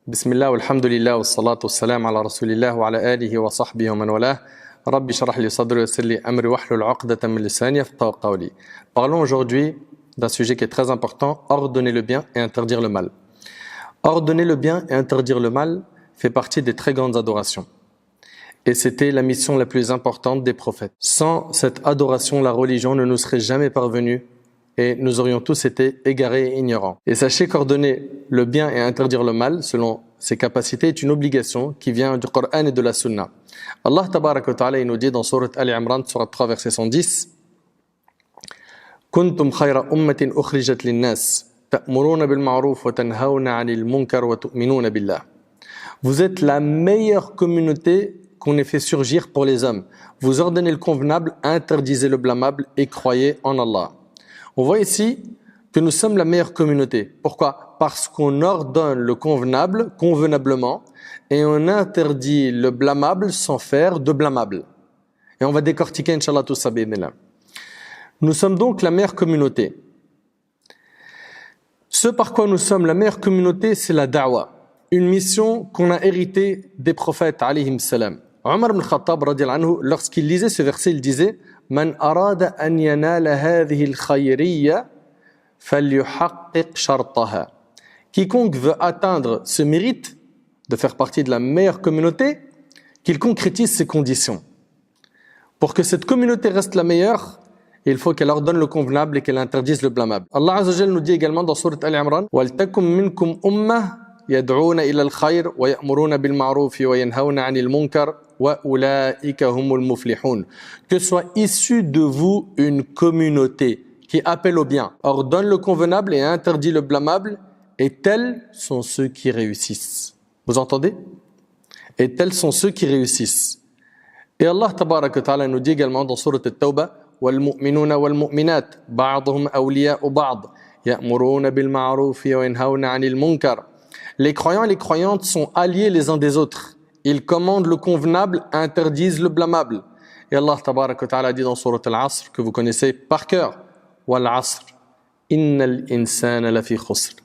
بسم الله والحمد لله والصلاة والسلام على رسول الله وعلى آله وصحبه ومن والاه. رب اشرح لي صدري ويسر لي أمري واحلل عقدة من لساني يفقهوا قولي. Parlons aujourd'hui d'un sujet qui est très important, ordonner le bien et interdire le mal. Ordonner le bien et interdire le mal fait partie des très grandes adorations. Et c'était la mission la plus importante des prophètes. Sans cette adoration, la religion ne nous serait jamais parvenue et nous aurions tous été égarés et ignorants. Et sachez qu'ordonner le bien et interdire le mal, selon ses capacités, est une obligation qui vient du Coran et de la Sunna. Allah tabaraka wa ta'ala, il nous dit dans Surat Al-Imran, Surat 3, verset 110, كنتم خير أمة أخرجت للناس تأمرون بالمعروف وتنهون عن المنكر وتؤمنون بالله. Vous êtes la meilleure communauté qu'on ait fait surgir pour les hommes. Vous ordonnez le convenable, interdisez le blâmable et croyez en Allah. On voit ici que nous sommes la meilleure communauté. Pourquoi? Parce qu'on ordonne le convenable convenablement et on interdit le blâmable sans faire de blâmable. Et on va décortiquer, Inch'Allah, tout ça, bi'idhnillah. Nous sommes donc la meilleure communauté. Ce par quoi nous sommes la meilleure communauté, c'est la da'wa. Une mission qu'on a héritée des prophètes, alayhim salam. Omar ibn Khattab, radiyallahu anhu, lorsqu'il lisait ce verset, il disait Man arada an yanala hadhihi al-khayriyya falyuhaqqiq shartaha. Quiconque veut atteindre ce mérite de faire partie de la meilleure communauté, qu'il concrétise ses conditions. Pour que cette communauté reste la meilleure, il faut qu'elle ordonne le convenable et qu'elle interdise le blâmable. Allah Azza wa Jalla nous dit également dans Surat Al-Imran Waltakum minkum ummah yad'una ila al-khayr wa ya'muruna bil ma'ruf wa yanhauna 'anil munkar wa ulaika humul muflihun. Que soit issue de vous une communauté qui appelle au bien, ordonne le convenable et interdit le blâmable, et tels sont ceux qui réussissent. Vous entendez? Et tels sont ceux qui réussissent. Et Allah tabaraka wa ta'ala nous dit également dans Surat At-Tawbah والمؤمنون والمؤمنات بعضهم أولياء بعض يأمرون بالمعروف وينهون عن المنكر. Les croyants et les croyantes sont alliés les uns des autres. Ils commandent le convenable, interdisent le blâmable. Et Allah tabaraka wa ta'ala dit dans Surat Al-Asr, que vous connaissez par cœur, Wal Asr, innal insana lafi khusr,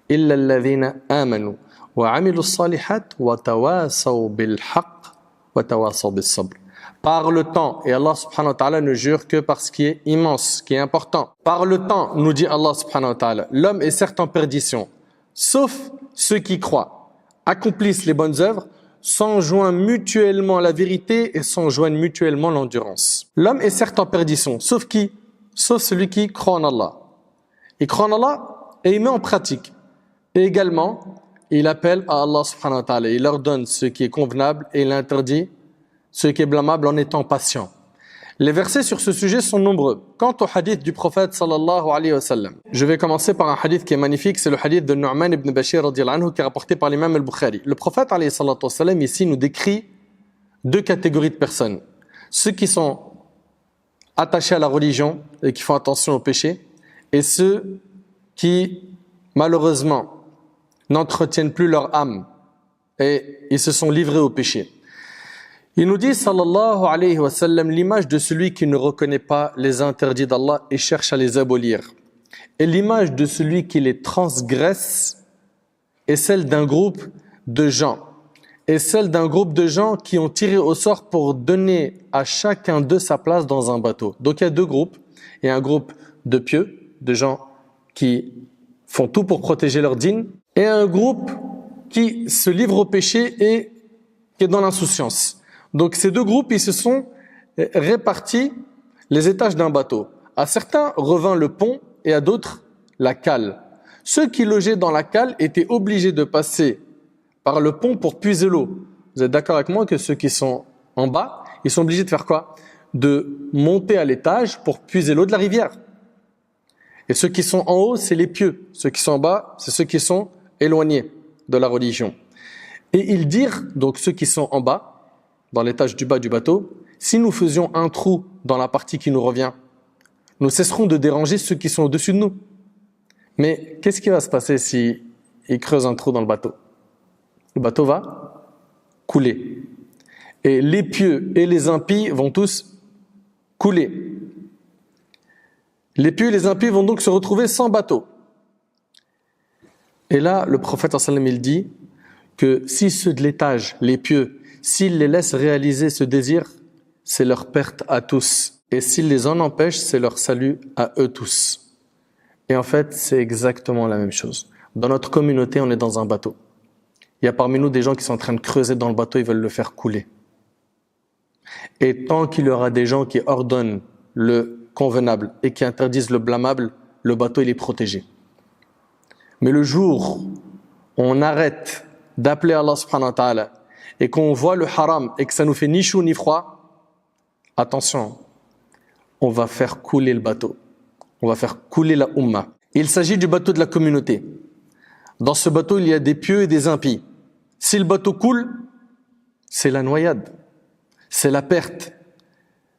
illa alladhina amanu wa amilu s-salihat wa tawasaw bil haqq wa tawasaw bis sabr. Par le temps, et Allah subhanahu wa ta'ala ne jure que par ce qui est immense, qui est important. Par le temps, nous dit Allah subhanahu wa ta'ala, l'homme est certes en perdition, sauf ceux qui croient, accomplissent les bonnes œuvres, s'enjoignent mutuellement la vérité et s'enjoignent mutuellement l'endurance. L'homme est certes en perdition, sauf qui? Sauf celui qui croit en Allah. Il croit en Allah et il met en pratique. Et également, il appelle à Allah subhanahu wa ta'ala, il ordonne ce qui est convenable et il interdit ce qui est blâmable en étant patient. Les versets sur ce sujet sont nombreux. Quant au hadith du prophète sallallahu alayhi wa sallam, je vais commencer par un hadith qui est magnifique, c'est le hadith de Nu'man ibn Bashir radiyallahu anhu qui est rapporté par l'imam al-Bukhari. Le prophète alayhi salatu wa sallam ici nous décrit deux catégories de personnes. Ceux qui sont attachés à la religion et qui font attention au péché, et ceux qui malheureusement n'entretiennent plus leur âme et ils se sont livrés au péché. Il nous dit, sallallahu alayhi wa sallam, l'image de celui qui ne reconnaît pas les interdits d'Allah et cherche à les abolir. Et l'image de celui qui les transgresse est celle d'un groupe de gens. Et celle d'un groupe de gens qui ont tiré au sort pour donner à chacun d'eux sa place dans un bateau. Donc il y a deux groupes. Il y a un groupe de pieux, de gens qui font tout pour protéger leur dîn, et un groupe qui se livre au péché et qui est dans l'insouciance. Donc ces deux groupes, ils se sont répartis les étages d'un bateau. À certains revint le pont et à d'autres la cale. Ceux qui logeaient dans la cale étaient obligés de passer par le pont pour puiser l'eau. Vous êtes d'accord avec moi que ceux qui sont en bas, ils sont obligés de faire quoi? De monter à l'étage pour puiser l'eau de la rivière. Et ceux qui sont en haut, c'est les pieux. Ceux qui sont en bas, c'est ceux qui sont éloignés de la religion. Et ils dirent, donc ceux qui sont en bas, dans l'étage du bas du bateau, si nous faisions un trou dans la partie qui nous revient, nous cesserons de déranger ceux qui sont au-dessus de nous. Mais qu'est-ce qui va se passer si ils creusent un trou dans le bateau? Le bateau va couler. Et les pieux et les impies vont tous couler. Les pieux et les impies vont donc se retrouver sans bateau. Et là, le prophète sallallahu alayhi wa sallam, il dit que si ceux de l'étage, les pieux, s'ils les laissent réaliser ce désir, c'est leur perte à tous. Et s'ils les en empêchent, c'est leur salut à eux tous. Et en fait, c'est exactement la même chose. Dans notre communauté, on est dans un bateau. Il y a parmi nous des gens qui sont en train de creuser dans le bateau, ils veulent le faire couler. Et tant qu'il y aura des gens qui ordonnent le convenable et qui interdisent le blâmable, le bateau il est protégé. Mais le jour où on arrête d'appeler Allah subhanahu wa ta'ala et qu'on voit le haram et que ça nous fait ni chaud ni froid, attention, on va faire couler le bateau. On va faire couler la Ummah. Il s'agit du bateau de la communauté. Dans ce bateau, il y a des pieux et des impies. Si le bateau coule, c'est la noyade. C'est la perte.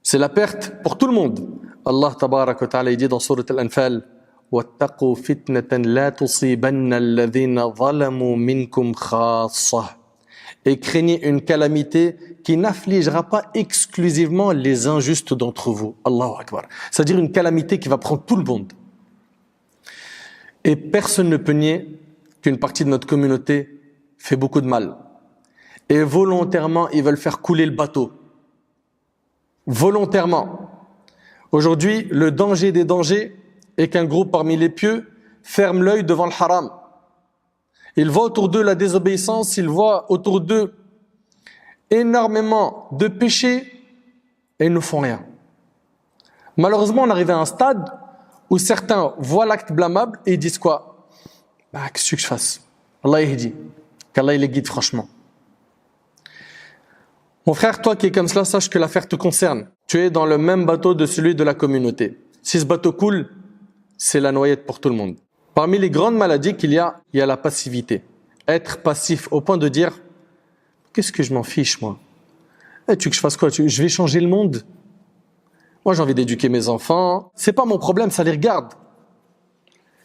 C'est la perte pour tout le monde. Allah tabarak wa ta'ala dit dans sourate Al-Anfal وَاتَّقُوا فِتْنَةً لَا تُصِيبَنَّ الَّذِينَ ظَلَمُوا مِنْكُمْ خَاصَّةً. Et craignez une calamité qui n'affligera pas exclusivement les injustes d'entre vous. Allahu Akbar. C'est-à-dire une calamité qui va prendre tout le monde. Et personne ne peut nier qu'une partie de notre communauté fait beaucoup de mal. Et volontairement, ils veulent faire couler le bateau. Volontairement. Aujourd'hui, le danger des dangers est qu'un groupe parmi les pieux ferme l'œil devant le haram. Ils voient autour d'eux la désobéissance, ils voient autour d'eux énormément de péchés et ils ne font rien. Malheureusement, on arrive à un stade où certains voient l'acte blâmable et ils disent quoi ? Qu'est-ce que je fasse ? Allah il dit, qu'Allah il les guide franchement. Mon frère, toi qui es comme cela, sache que l'affaire te concerne. Tu es dans le même bateau de celui de la communauté. Si ce bateau coule, c'est la noyade pour tout le monde. Parmi les grandes maladies qu'il y a la passivité. Être passif au point de dire « Qu'est-ce que je m'en fiche, moi ? Tu veux que je fasse quoi ? Je vais changer le monde ? Moi, j'ai envie d'éduquer mes enfants. C'est pas mon problème, ça les regarde.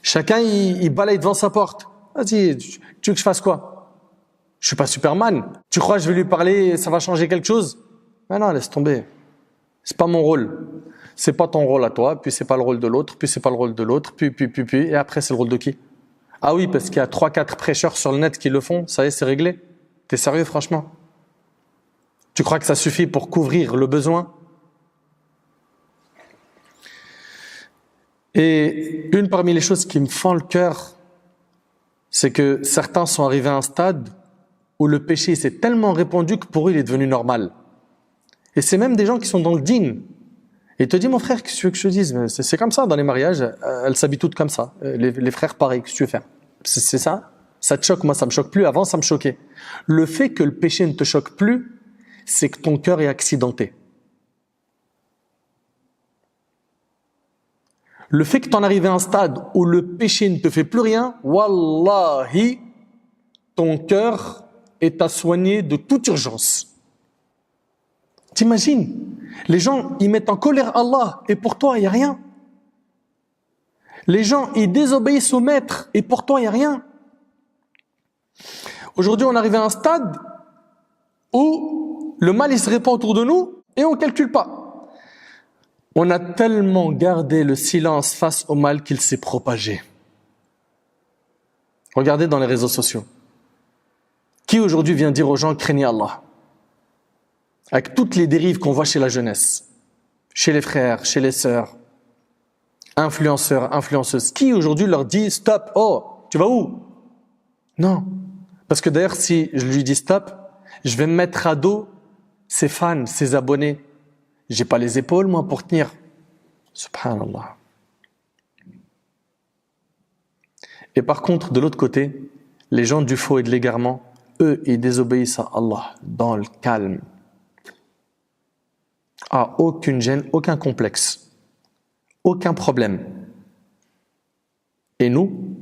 Chacun, il balaye devant sa porte. Vas-y, tu veux que je fasse quoi ? Je suis pas Superman. Tu crois que je vais lui parler, ça va changer quelque chose ? Mais non, laisse tomber. C'est pas mon rôle. C'est pas ton rôle à toi, puis c'est pas le rôle de l'autre, puis c'est pas le rôle de l'autre, puis, et après c'est le rôle de qui ? Ah oui, parce qu'il y a 3-4 prêcheurs sur le net qui le font, ça y est, c'est réglé. T'es sérieux, franchement ? Tu crois que ça suffit pour couvrir le besoin ? Et une parmi les choses qui me fend le cœur, c'est que certains sont arrivés à un stade où le péché s'est tellement répandu que pour eux, il est devenu normal. Et c'est même des gens qui sont dans le dîn. Et il te dit, mon frère, qu'est-ce que tu veux que je te dise ? C'est comme ça, dans les mariages, elles s'habillent toutes comme ça. Les frères, pareil, qu'est-ce que tu veux faire ? C'est ça ? Ça te choque ? Moi, ça me choque plus. Avant, ça me choquait. Le fait que le péché ne te choque plus, c'est que ton cœur est accidenté. Le fait que tu en arrives à un stade où le péché ne te fait plus rien, wallahi, ton cœur est à soigner de toute urgence. T'imagines ? Les gens, ils mettent en colère Allah et pour toi, il n'y a rien. Les gens, ils désobéissent au maître et pour toi, il n'y a rien. Aujourd'hui, on arrive à un stade où le mal, il se répand autour de nous et on ne calcule pas. On a tellement gardé le silence face au mal qu'il s'est propagé. Regardez dans les réseaux sociaux. Qui aujourd'hui vient dire aux gens, craignez Allah ? Avec toutes les dérives qu'on voit chez la jeunesse, chez les frères, chez les sœurs, influenceurs, influenceuses. Qui aujourd'hui leur dit stop, oh, tu vas où ? Non. Parce que d'ailleurs, si je lui dis stop, je vais me mettre à dos ses fans, ses abonnés. J'ai pas les épaules, moi, pour tenir. Subhanallah. Et par contre, de l'autre côté, les gens du faux et de l'égarement, eux, ils désobéissent à Allah dans le calme. Ah, aucune gêne, aucun complexe, aucun problème. Et nous,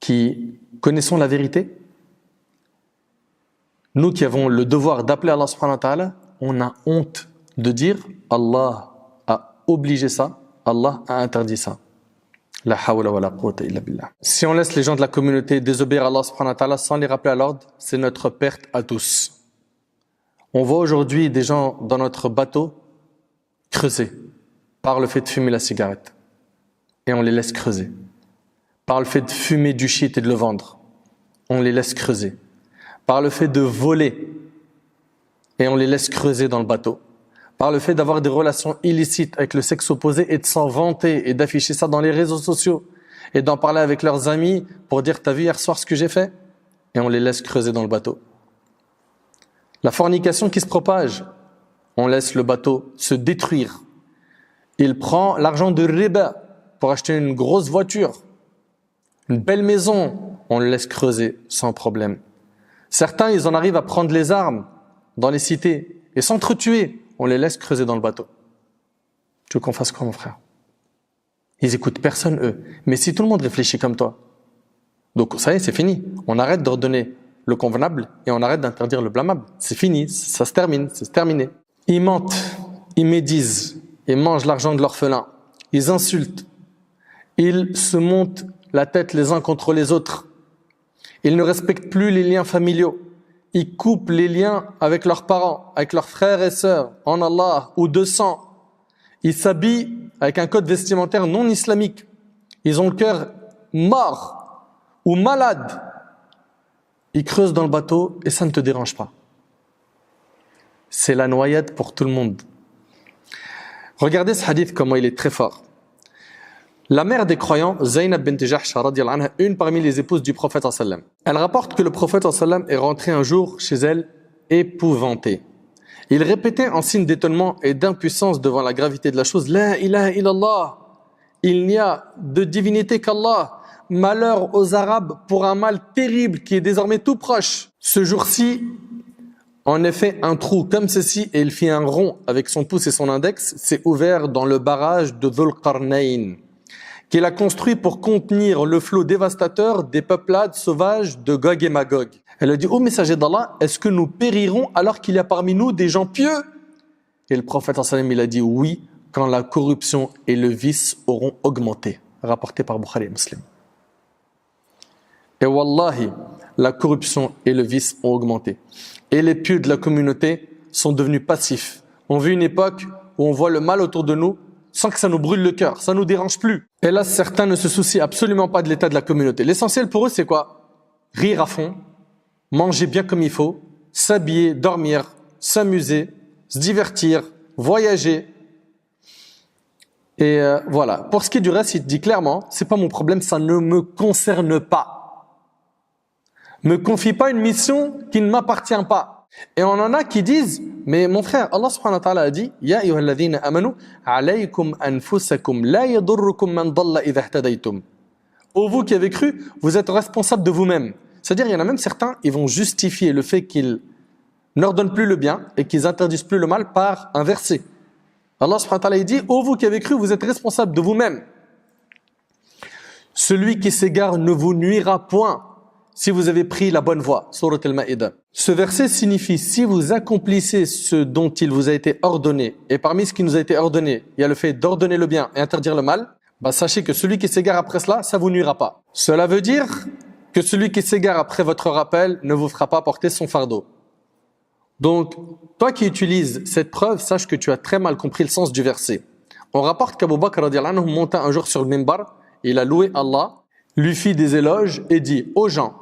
qui connaissons la vérité, nous qui avons le devoir d'appeler Allah subhanahu wa ta'ala, on a honte de dire Allah a obligé ça, Allah a interdit ça. La hawla wa la quwwata illa billah. Si on laisse les gens de la communauté désobéir à Allah subhanahu wa ta'ala sans les rappeler à l'ordre, c'est notre perte à tous. On voit aujourd'hui des gens dans notre bateau creuser par le fait de fumer la cigarette. Et on les laisse creuser. Par le fait de fumer du shit et de le vendre. On les laisse creuser. par le fait de voler et on les laisse creuser dans le bateau, par le fait d'avoir des relations illicites avec le sexe opposé et de s'en vanter et d'afficher ça dans les réseaux sociaux et d'en parler avec leurs amis pour dire « t'as vu hier soir ce que j'ai fait ?» et on les laisse creuser dans le bateau. La fornication qui se propage, on laisse le bateau se détruire. Il prend l'argent de riba pour acheter une grosse voiture, une belle maison, on le laisse creuser sans problème. Certains, ils en arrivent à prendre les armes dans les cités et s'entretuer, on les laisse creuser dans le bateau. Tu veux qu'on fasse quoi, mon frère? Ils écoutent personne, eux. Mais si tout le monde réfléchit comme toi, donc ça y est, c'est fini. On arrête d'ordonner le convenable et on arrête d'interdire le blâmable. C'est fini, ça se termine, c'est terminé. Ils mentent, ils médisent, ils mangent l'argent de l'orphelin, ils insultent, ils se montent la tête les uns contre les autres. Ils ne respectent plus les liens familiaux. Ils coupent les liens avec leurs parents, avec leurs frères et sœurs, en Allah ou de sang. Ils s'habillent avec un code vestimentaire non islamique. Ils ont le cœur mort ou malade. Ils creusent dans le bateau et ça ne te dérange pas. C'est la noyade pour tout le monde. Regardez ce hadith, comment il est très fort. La mère des croyants, Zaynab bint Jahsh, radiyallahu anha, une parmi les épouses du prophète sallam. Elle rapporte que le prophète sallam est rentré un jour chez elle épouvanté. Il répétait en signe d'étonnement et d'impuissance devant la gravité de la chose, La ilaha illallah, il n'y a de divinité qu'Allah. Malheur aux Arabes pour un mal terrible qui est désormais tout proche. Ce jour-ci, en effet, un trou comme ceci, et il fit un rond avec son pouce et son index, s'est ouvert dans le barrage de Dhul Qarnayn, qu'il a construit pour contenir le flot dévastateur des peuplades sauvages de Gog et Magog. Elle a dit, ô messager d'Allah, est-ce que nous périrons alors qu'il y a parmi nous des gens pieux? Et le prophète sallallahu alayhi wa sallam, il a dit, oui, quand la corruption et le vice auront augmenté. Rapporté par Bukhari et Muslim. Et wallahi, la corruption et le vice ont augmenté. Et les pieux de la communauté sont devenus passifs. On vit une époque où on voit le mal autour de nous sans que ça nous brûle le cœur, ça nous dérange plus. Et là, certains ne se soucient absolument pas de l'état de la communauté. L'essentiel pour eux, c'est quoi? Rire à fond, manger bien comme il faut, s'habiller, dormir, s'amuser, se divertir, voyager. Et voilà. Pour ce qui est du reste, il te dit clairement, c'est pas mon problème, ça ne me concerne pas. Me confie pas une mission qui ne m'appartient pas. Et on en a qui disent, mais mon frère, Allah subhanahu wa ta'ala a dit, Ya ayyuhalladhina amanu, alaykum anfusakum, la yadurrukum man dalla idha ihtadaytum. Ô vous qui avez cru, vous êtes responsable de vous-même. C'est-à-dire, il y en a même certains, ils vont justifier le fait qu'ils n'ordonnent plus le bien et qu'ils interdisent plus le mal par un verset. Allah subhanahu wa ta'ala dit, ô vous qui avez cru, vous êtes responsable de vous-même. Celui qui s'égare ne vous nuira point si vous avez pris la bonne voie. Sourate Al-Ma'idah. Ce verset signifie, si vous accomplissez ce dont il vous a été ordonné, et parmi ce qui nous a été ordonné, il y a le fait d'ordonner le bien et interdire le mal, bah sachez que celui qui s'égare après cela, ça vous nuira pas. Cela veut dire que celui qui s'égare après votre rappel ne vous fera pas porter son fardeau. Donc, toi qui utilises cette preuve, sache que tu as très mal compris le sens du verset. On rapporte qu'Abu Bakr radiyallahu anhu monta un jour sur le minbar, il a loué Allah, lui fit des éloges et dit aux gens,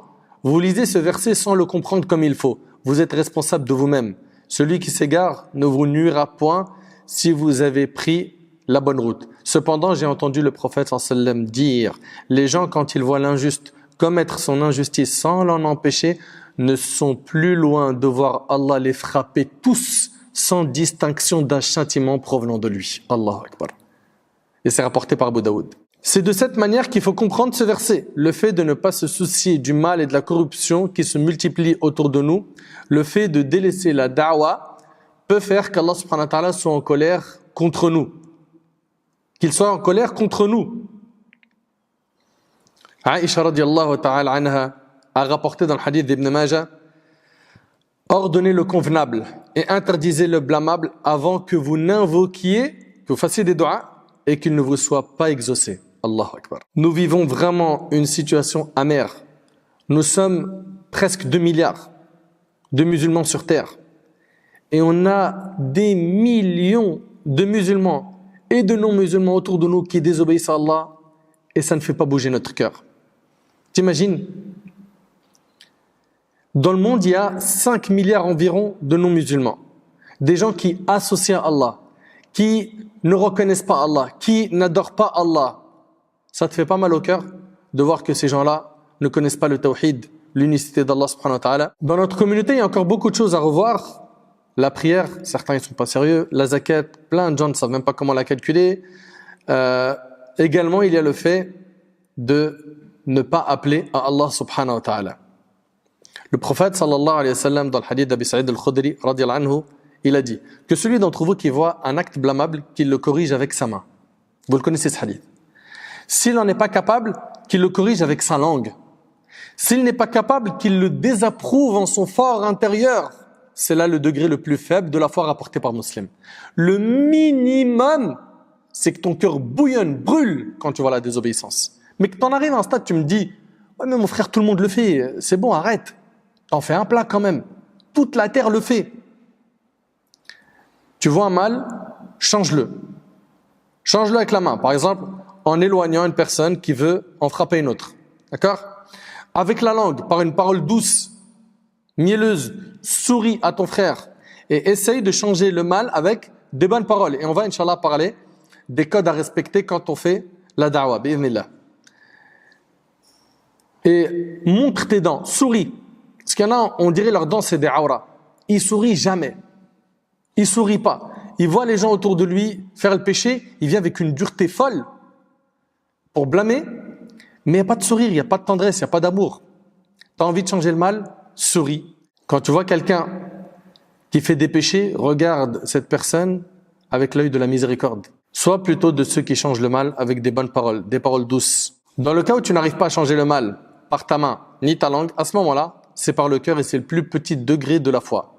vous lisez ce verset sans le comprendre comme il faut. Vous êtes responsable de vous-même. Celui qui s'égare ne vous nuira point si vous avez pris la bonne route. Cependant, j'ai entendu le prophète sallallahu alayhi wa sallam dire, les gens quand ils voient l'injuste commettre son injustice sans l'en empêcher, ne sont plus loin de voir Allah les frapper tous sans distinction d'un châtiment provenant de lui. Allahu Akbar. Et c'est rapporté par Abu Daoud. C'est de cette manière qu'il faut comprendre ce verset. Le fait de ne pas se soucier du mal et de la corruption qui se multiplient autour de nous, le fait de délaisser la da'wa peut faire qu'Allah subhanahu wa ta'ala soit en colère contre nous. Qu'il soit en colère contre nous. Aïcha radiyallahu ta'ala anha a rapporté dans le hadith d'Ibn Majah, ordonnez le convenable et interdisez le blâmable avant que vous n'invoquiez, que vous fassiez des doigts et qu'il ne vous soit pas exaucé. Allahu Akbar. Nous vivons vraiment une situation amère. Nous sommes presque 2 milliards de musulmans sur terre. Et on a des millions de musulmans et de non-musulmans autour de nous qui désobéissent à Allah et ça ne fait pas bouger notre cœur. T'imagines? Dans le monde, il y a 5 milliards environ de non-musulmans. Des gens qui associent Allah, qui ne reconnaissent pas Allah, qui n'adorent pas Allah. Ça te fait pas mal au cœur de voir que ces gens-là ne connaissent pas le tawhid, l'unicité d'Allah subhanahu wa ta'ala. Dans notre communauté, il y a encore beaucoup de choses à revoir. La prière, certains ne sont pas sérieux. La zakat, plein de gens ne savent même pas comment la calculer. Également, il y a le fait de ne pas appeler à Allah subhanahu wa ta'ala. Le prophète sallallahu alayhi wa sallam, dans le hadith d'Abi Sa'id al-Khudri, radiyallahu anhu, il a dit que celui d'entre vous qui voit un acte blâmable, qu'il le corrige avec sa main. Vous le connaissez ce hadith. S'il n'en est pas capable, qu'il le corrige avec sa langue. S'il n'est pas capable, qu'il le désapprouve en son fort intérieur. C'est là le degré le plus faible de la foi rapportée par Muslim. Le minimum, c'est que ton cœur bouillonne, brûle quand tu vois la désobéissance. Mais que t'en arrives à un stade, tu me dis, ouais mais mon frère, tout le monde le fait, c'est bon, arrête. T'en fais un plat quand même. Toute la terre le fait. Tu vois un mal, change-le. Change-le avec la main. Par exemple, en éloignant une personne qui veut en frapper une autre. D'accord ? Avec la langue, par une parole douce, mielleuse, souris à ton frère et essaye de changer le mal avec des bonnes paroles. Et on va, Inch'Allah, parler des codes à respecter quand on fait la da'wah, bi'idhnillah. Et montre tes dents, souris. Parce qu'il y en a, on dirait leurs dents, c'est des awras. Ils sourient jamais. Il sourit pas. Il voit les gens autour de lui faire le péché, il vient avec une dureté folle pour blâmer, mais il n'y a pas de sourire, il n'y a pas de tendresse, il n'y a pas d'amour. Tu as envie de changer le mal, souris. Quand tu vois quelqu'un qui fait des péchés, regarde cette personne avec l'œil de la miséricorde. Sois plutôt de ceux qui changent le mal avec des bonnes paroles, des paroles douces. Dans le cas où tu n'arrives pas à changer le mal par ta main ni ta langue, à ce moment-là, c'est par le cœur et c'est le plus petit degré de la foi.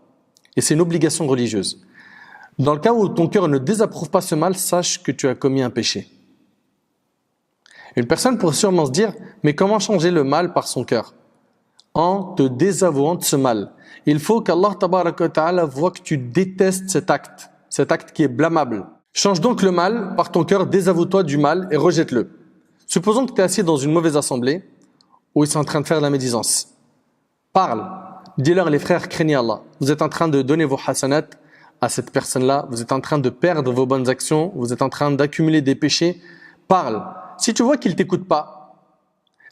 Et c'est une obligation religieuse. Dans le cas où ton cœur ne désapprouve pas ce mal, sache que tu as commis un péché. Une personne pourrait sûrement se dire, mais comment changer le mal par son cœur? En te désavouant de ce mal. Il faut qu'Allah tabaraka wa ta'ala voit que tu détestes cet acte qui est blâmable. Change donc le mal par ton cœur, désavoue-toi du mal et rejette-le. Supposons que tu es assis dans une mauvaise assemblée où ils sont en train de faire de la médisance. Parle. Dis-leur, les frères, craignez Allah. Vous êtes en train de donner vos hasanat à cette personne-là. Vous êtes en train de perdre vos bonnes actions. Vous êtes en train d'accumuler des péchés. Parle. Si tu vois qu'il ne t'écoute pas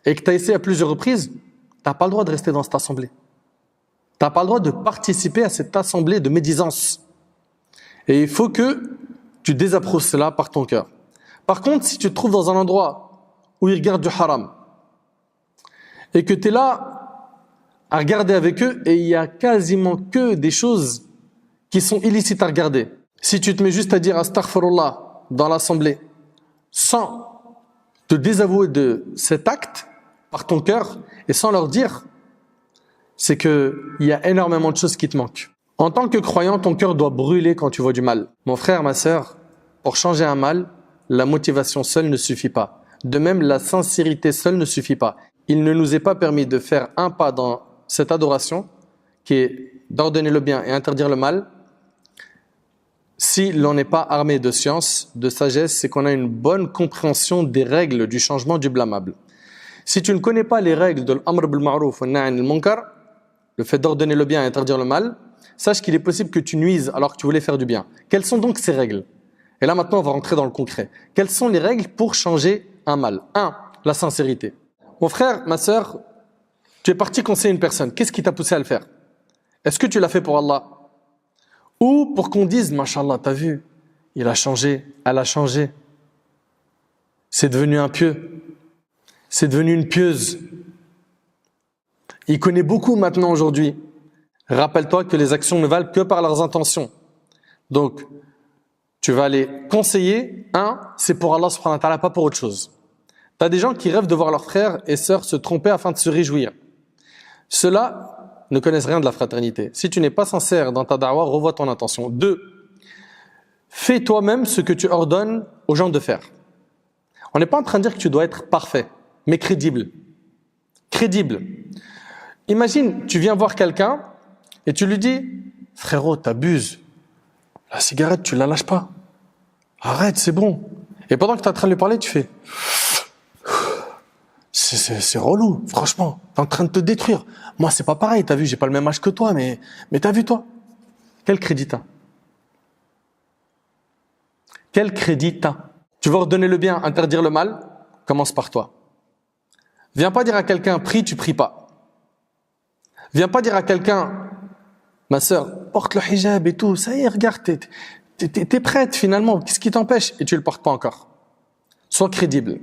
et que tu as essayé à plusieurs reprises, tu n'as pas le droit de rester dans cette assemblée. Tu n'as pas le droit de participer à cette assemblée de médisance. Et il faut que tu désapprouves cela par ton cœur. Par contre, si tu te trouves dans un endroit où ils regardent du haram et que tu es là à regarder avec eux et il y a quasiment que des choses qui sont illicites à regarder. Si tu te mets juste à dire astaghfirullah dans l'assemblée sans te désavouer de cet acte par ton cœur et sans leur dire, c'est que il y a énormément de choses qui te manquent. En tant que croyant, ton cœur doit brûler quand tu vois du mal. Mon frère, ma sœur, pour changer un mal, la motivation seule ne suffit pas. De même, la sincérité seule ne suffit pas. Il ne nous est pas permis de faire un pas dans cette adoration qui est d'ordonner le bien et interdire le mal si l'on n'est pas armé de science, de sagesse, c'est qu'on a une bonne compréhension des règles du changement du blâmable. Si tu ne connais pas les règles de l'amr bil ma'ruf wa nahy anil munkar, le fait d'ordonner le bien et interdire le mal, sache qu'il est possible que tu nuises alors que tu voulais faire du bien. Quelles sont donc ces règles? Et là maintenant on va rentrer dans le concret. Quelles sont les règles pour changer un mal? 1. La sincérité. Mon frère, ma sœur, tu es parti conseiller une personne. Qu'est-ce qui t'a poussé à le faire? Est-ce que tu l'as fait pour Allah? Ou pour qu'on dise, Mashallah, t'as vu, il a changé, elle a changé. C'est devenu un pieux. C'est devenu une pieuse. Il connaît beaucoup maintenant aujourd'hui. Rappelle-toi que les actions ne valent que par leurs intentions. Donc, tu vas les conseiller. 1, c'est pour Allah subhanahu wa ta'ala, pas pour autre chose. Tu as des gens qui rêvent de voir leurs frères et sœurs se tromper afin de se réjouir. Ceux-là ne connaissent rien de la fraternité. Si tu n'es pas sincère dans ta da'wah, revois ton intention. 2, fais toi-même ce que tu ordonnes aux gens de faire. On n'est pas en train de dire que tu dois être parfait, mais crédible. Crédible. Imagine, tu viens voir quelqu'un et tu lui dis « Frérot, t'abuses. La cigarette, tu la lâches pas. Arrête, c'est bon. » Et pendant que tu es en train de lui parler, tu fais « c'est relou, franchement. T'es en train de te détruire. Moi, c'est pas pareil. T'as vu, j'ai pas le même âge que toi, mais t'as vu, toi? Quel crédit t'as? Quel crédit t'as? Tu veux ordonner le bien, interdire le mal? Commence par toi. Viens pas dire à quelqu'un, prie, tu pries pas. Viens pas dire à quelqu'un, ma sœur, porte le hijab et tout. Ça y est, regarde, t'es prête finalement. Qu'est-ce qui t'empêche? Et tu le portes pas encore. Sois crédible.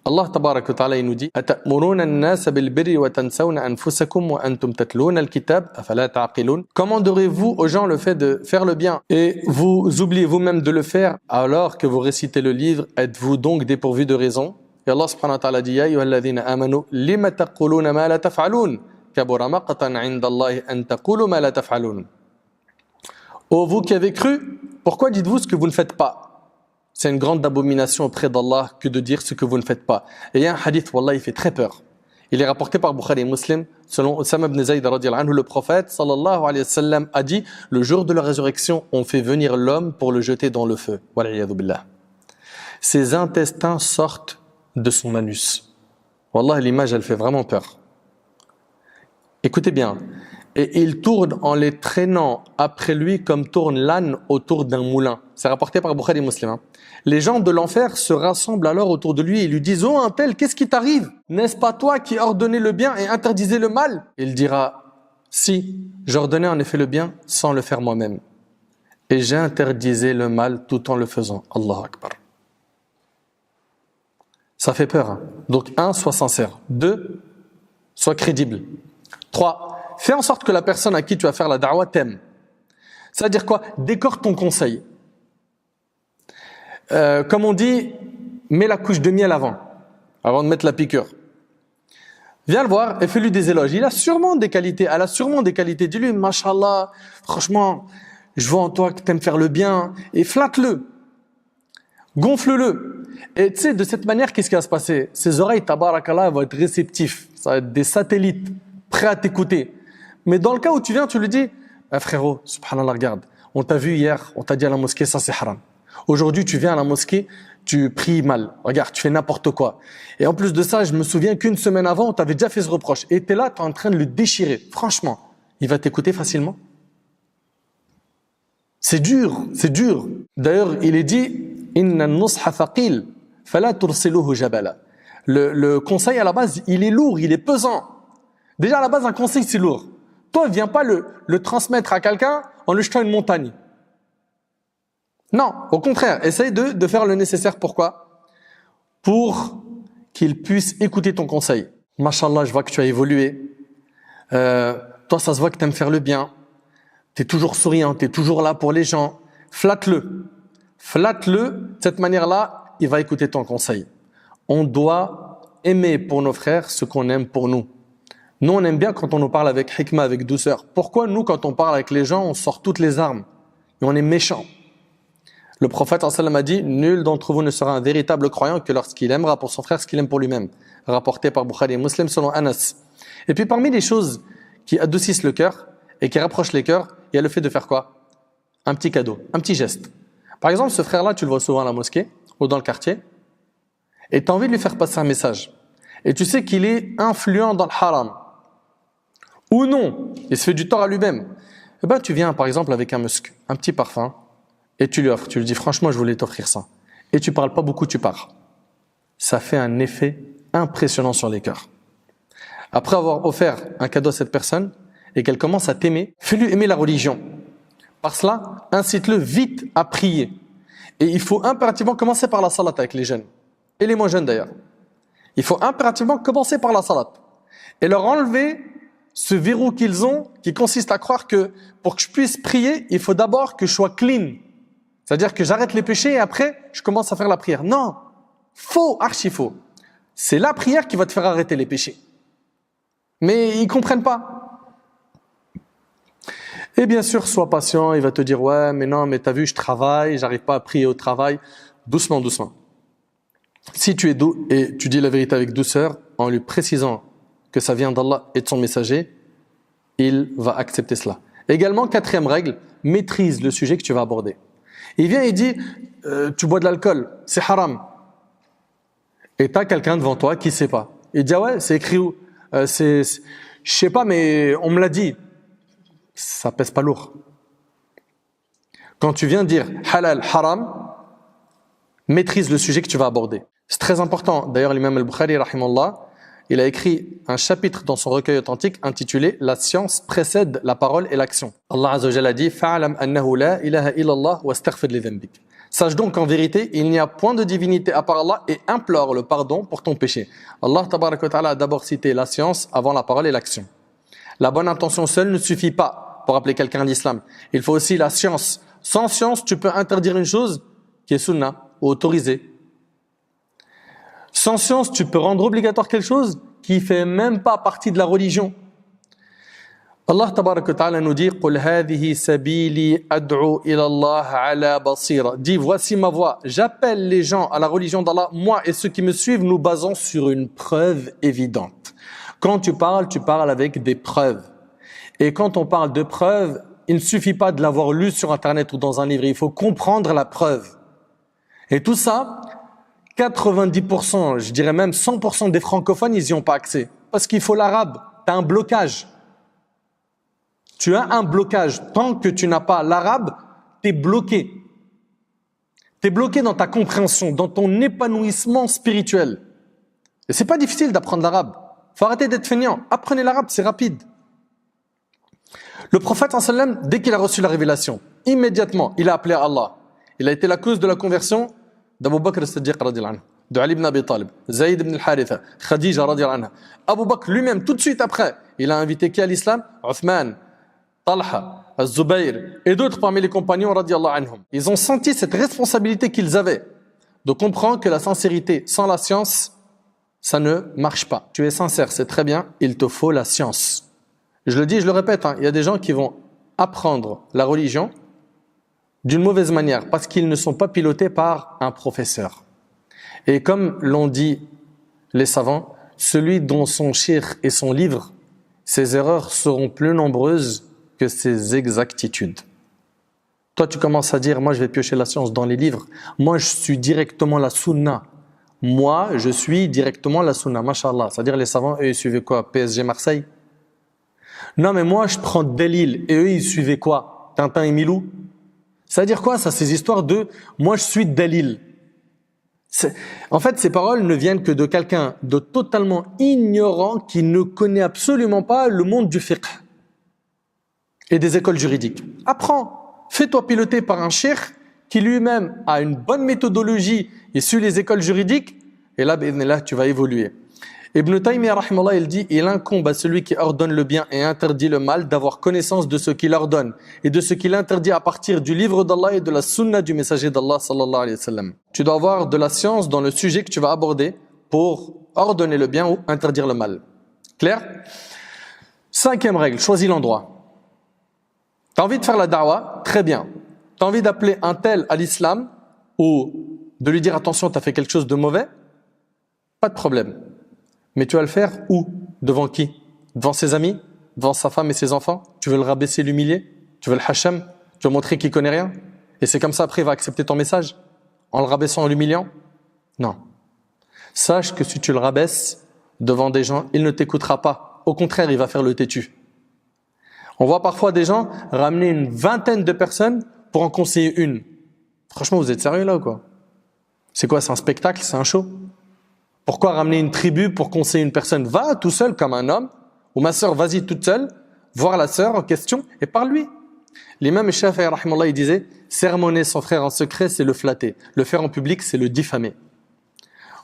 Allah tabarak wa ta'ala, il nous dit أَتَأْمُرُونَ النَّاسَ بِالْبِرِّ وَتَنْسَوْنَ أَنفُسَكُمْ وَأَنْتُمْ تَتْلُونَ الْكِتَابَ أَفَلَا تَعْقِلُونَ. Commanderiez-vous aux gens le fait de faire le bien et vous oubliez vous-même de le faire alors que vous récitez le livre? Êtes-vous donc dépourvus de raison? Et Allah subhanahu wa ta'ala dit يَا أَيُّهَا الَّذِينَ آمَنُوا لِمَ تَقُولُونَ مَا لَا تَفْعَلُونَ كَبُرَ مَقْتًا عِندَ اللَّهِ أَن تَقُولُوا مَا لَا تَفْعَلُونَ. Ô vous qui avez cru, pourquoi dites-vous ce que vous ne faites pas? C'est une grande abomination auprès d'Allah que de dire ce que vous ne faites pas. Et il y a un hadith, wallah, il fait très peur. Il est rapporté par Bukhari et Muslim, selon Osama ibn Zayd radiyallahu anhu, le prophète sallallahu alayhi wa sallam a dit: le jour de la résurrection, on fait venir l'homme pour le jeter dans le feu. Wal'iyadhu billah. Ses intestins sortent de son anus. Wallah, l'image, elle fait vraiment peur. Écoutez bien. Et il tourne en les traînant après lui comme tourne l'âne autour d'un moulin. C'est rapporté par Bukhari et Muslim. Les gens de l'enfer se rassemblent alors autour de lui et lui disent: oh un tel, qu'est-ce qui t'arrive? N'est-ce pas toi qui ordonnais le bien et interdisais le mal? Il dira: si, j'ordonnais en effet le bien sans le faire moi-même. Et j'interdisais le mal tout en le faisant. Allahu Akbar. Ça fait peur. Hein? Donc 1, sois sincère. 2, sois crédible. 3, fais en sorte que la personne à qui tu vas faire la da'wah t'aime. C'est-à-dire quoi? Décore ton conseil. Comme on dit, mets la couche de miel avant de mettre la piqûre. Viens le voir et fais-lui des éloges. Il a sûrement des qualités, elle a sûrement des qualités. Dis-lui: Mashallah, franchement, je vois en toi que tu aimes faire le bien. Et flatte-le. Gonfle-le. Et tu sais, de cette manière, qu'est-ce qui va se passer? Ses oreilles, tabarakallah, vont être réceptifs. Ça va être des satellites, prêts à t'écouter. Mais dans le cas où tu viens, tu lui dis: frérot, subhanallah, regarde, on t'a vu hier, on t'a dit à la mosquée, ça c'est haram. Aujourd'hui, tu viens à la mosquée, tu pries mal. Regarde, tu fais n'importe quoi. Et en plus de ça, je me souviens qu'une semaine avant, on t'avait déjà fait ce reproche. Et tu es là, tu es en train de le déchirer. Franchement, il va t'écouter facilement? C'est dur, c'est dur. D'ailleurs, il est dit: Inna an-nusha thaqil, fala tursiluhu jabala. Le conseil à la base, il est lourd, il est pesant. Déjà à la base, un conseil, c'est lourd. Toi, viens pas le transmettre à quelqu'un en lui jetant une montagne. Non, au contraire, essaye de faire le nécessaire. Pourquoi? Pour qu'il puisse écouter ton conseil. Mashallah, je vois que tu as évolué. Toi, ça se voit que tu aimes faire le bien. Tu es toujours souriant, tu es toujours là pour les gens. Flatte-le. Flatte-le. De cette manière-là, il va écouter ton conseil. On doit aimer pour nos frères ce qu'on aime pour nous. Nous, on aime bien quand on nous parle avec hikmah, avec douceur. Pourquoi nous, quand on parle avec les gens, on sort toutes les armes et on est méchant? Le prophète sallam a dit: nul d'entre vous ne sera un véritable croyant que lorsqu'il aimera pour son frère ce qu'il aime pour lui-même. Rapporté par Bukhari et Muslim selon Anas. Et puis parmi les choses qui adoucissent le cœur et qui rapprochent les cœurs, il y a le fait de faire quoi? Un petit cadeau, un petit geste. Par exemple, ce frère-là, tu le vois souvent à la mosquée ou dans le quartier et tu as envie de lui faire passer un message. Et tu sais qu'il est influent dans le haram. Ou non, il se fait du tort à lui-même. Eh ben, tu viens par exemple avec un musc, un petit parfum, et tu lui offres, tu lui dis: franchement, je voulais t'offrir ça. Et tu parles pas beaucoup, tu pars. Ça fait un effet impressionnant sur les cœurs. Après avoir offert un cadeau à cette personne et qu'elle commence à t'aimer, fais-lui aimer la religion. Par cela, incite-le vite à prier. Et il faut impérativement commencer par la salat avec les jeunes. Et les moins jeunes d'ailleurs. Il faut impérativement commencer par la salat. Et leur enlever ce verrou qu'ils ont, qui consiste à croire que pour que je puisse prier, il faut d'abord que je sois clean. C'est-à-dire que j'arrête les péchés et après, je commence à faire la prière. Non, faux, archi faux. C'est la prière qui va te faire arrêter les péchés. Mais ils ne comprennent pas. Et bien sûr, sois patient, il va te dire: ouais, mais non, mais t'as vu, je travaille, j'arrive pas à prier au travail. Doucement, doucement. Si tu es doux et tu dis la vérité avec douceur, en lui précisant que ça vient d'Allah et de son messager, il va accepter cela. Également, 4e règle, maîtrise le sujet que tu vas aborder. Il vient et dit: tu bois de l'alcool, c'est haram. Et tu as quelqu'un devant toi qui ne sait pas. Il dit, ah ouais, c'est écrit où? Je sais pas, mais on me l'a dit. Ça pèse pas lourd. Quand tu viens dire halal, haram, maîtrise le sujet que tu vas aborder. C'est très important. D'ailleurs, l'imam al-Bukhari, rahimallah, il a écrit un chapitre dans son recueil authentique intitulé « La science précède la parole et l'action ». Allah Azza wa Jalla a dit « Fa'alam annahu la ilaha illallah wa astaghfir li dhanbik ». Sache donc qu'en vérité, il n'y a point de divinité à part Allah et implore le pardon pour ton péché. Allah tabaraka wa ta'ala a d'abord cité la science avant la parole et l'action. La bonne intention seule ne suffit pas pour appeler quelqu'un à l'islam. Il faut aussi la science. Sans science, tu peux interdire une chose qui est sunna ou autorisée. Sans science, tu peux rendre obligatoire quelque chose qui ne fait même pas partie de la religion. Allah tabaraka wa ta'ala nous dit قُلْ هَذِهِ سَبِيلِي أَدْعُو إِلَى اللَّهِ عَلَى بَصِيرَةٍ. Dis, voici ma voie, j'appelle les gens à la religion d'Allah, moi et ceux qui me suivent, nous basons sur une preuve évidente. Quand tu parles avec des preuves. Et quand on parle de preuves, il ne suffit pas de l'avoir lu sur internet ou dans un livre, il faut comprendre la preuve. Et tout ça, 90%, je dirais même 100% des francophones, ils n'y ont pas accès. Parce qu'il faut l'arabe, tu as un blocage. Tu as un blocage. Tant que tu n'as pas l'arabe, tu es bloqué. Tu es bloqué dans ta compréhension, dans ton épanouissement spirituel. Et c'est pas difficile d'apprendre l'arabe. Faut arrêter d'être feignant. Apprenez l'arabe, c'est rapide. Le prophète, dès qu'il a reçu la révélation, immédiatement, il a appelé Allah. Il a été la cause de la conversion d'Abu Bakr as-Siddiq radiyallahu anhu, de Ali ibn Abi Talib, Zayd ibn al-Haritha, Khadija radiyallahu anha. Abu Bakr lui-même, tout de suite après, il a invité qui à l'islam? Uthman, Talha, Az-Zubayr et d'autres parmi les compagnons radiyallahu anhum. Ils ont senti cette responsabilité qu'ils avaient de comprendre que la sincérité sans la science, ça ne marche pas. Tu es sincère, c'est très bien, il te faut la science. Je le dis, je le répète, il y a des gens qui vont apprendre la religion d'une mauvaise manière parce qu'ils ne sont pas pilotés par un professeur. Et comme l'ont dit les savants, celui dont son shir et son livre, ses erreurs seront plus nombreuses que ses exactitudes. Toi, tu commences à dire, moi je vais piocher la science dans les livres, moi je suis directement la sunna. Moi, je suis directement la sunna, mashallah. C'est-à-dire les savants, eux, ils suivaient quoi? PSG Marseille? Non, mais moi, je prends Delil. Et eux, ils suivaient quoi? Tintin et Milou? Ça veut dire quoi, ça? Ces histoires de « moi, je suis Delil ». En fait, ces paroles ne viennent que de quelqu'un de totalement ignorant qui ne connaît absolument pas le monde du fiqh et des écoles juridiques. Apprends. Fais-toi piloter par un cheikh qui lui-même a une bonne méthodologie et suit les écoles juridiques. Et là, tu vas évoluer. Ibn Taymiyyah, rahimallah, il dit « Il incombe à celui qui ordonne le bien et interdit le mal d'avoir connaissance de ce qu'il ordonne et de ce qu'il interdit à partir du livre d'Allah et de la sunna du messager d'Allah sallallahu alayhi wa sallam. » Tu dois avoir de la science dans le sujet que tu vas aborder pour ordonner le bien ou interdire le mal. Clair? 5e règle, choisis l'endroit. Tu as envie de faire la da'wah? Très bien. Tu as envie d'appeler un tel à l'islam ou de lui dire « Attention, tu as fait quelque chose de mauvais ?» Pas de problème. Mais tu vas le faire où? Devant qui? Devant ses amis? Devant sa femme et ses enfants? Tu veux le rabaisser, l'humilier? Tu veux le hacham? Tu veux montrer qu'il connaît rien? Et c'est comme ça après il va accepter ton message? En le rabaissant, en l'humiliant? Non. Sache que si tu le rabaisses devant des gens, il ne t'écoutera pas. Au contraire, il va faire le têtu. On voit parfois des gens ramener une vingtaine de personnes pour en conseiller une. Franchement, vous êtes sérieux là ou quoi? C'est quoi? C'est un spectacle? C'est un show? Pourquoi ramener une tribu pour conseiller une personne? Va tout seul comme un homme, ou ma sœur, vas-y toute seule, voir la sœur en question et parle-lui. L'imam Shafi'i, rahimallah, il disait, sermonner son frère en secret, c'est le flatter. Le faire en public, c'est le diffamer.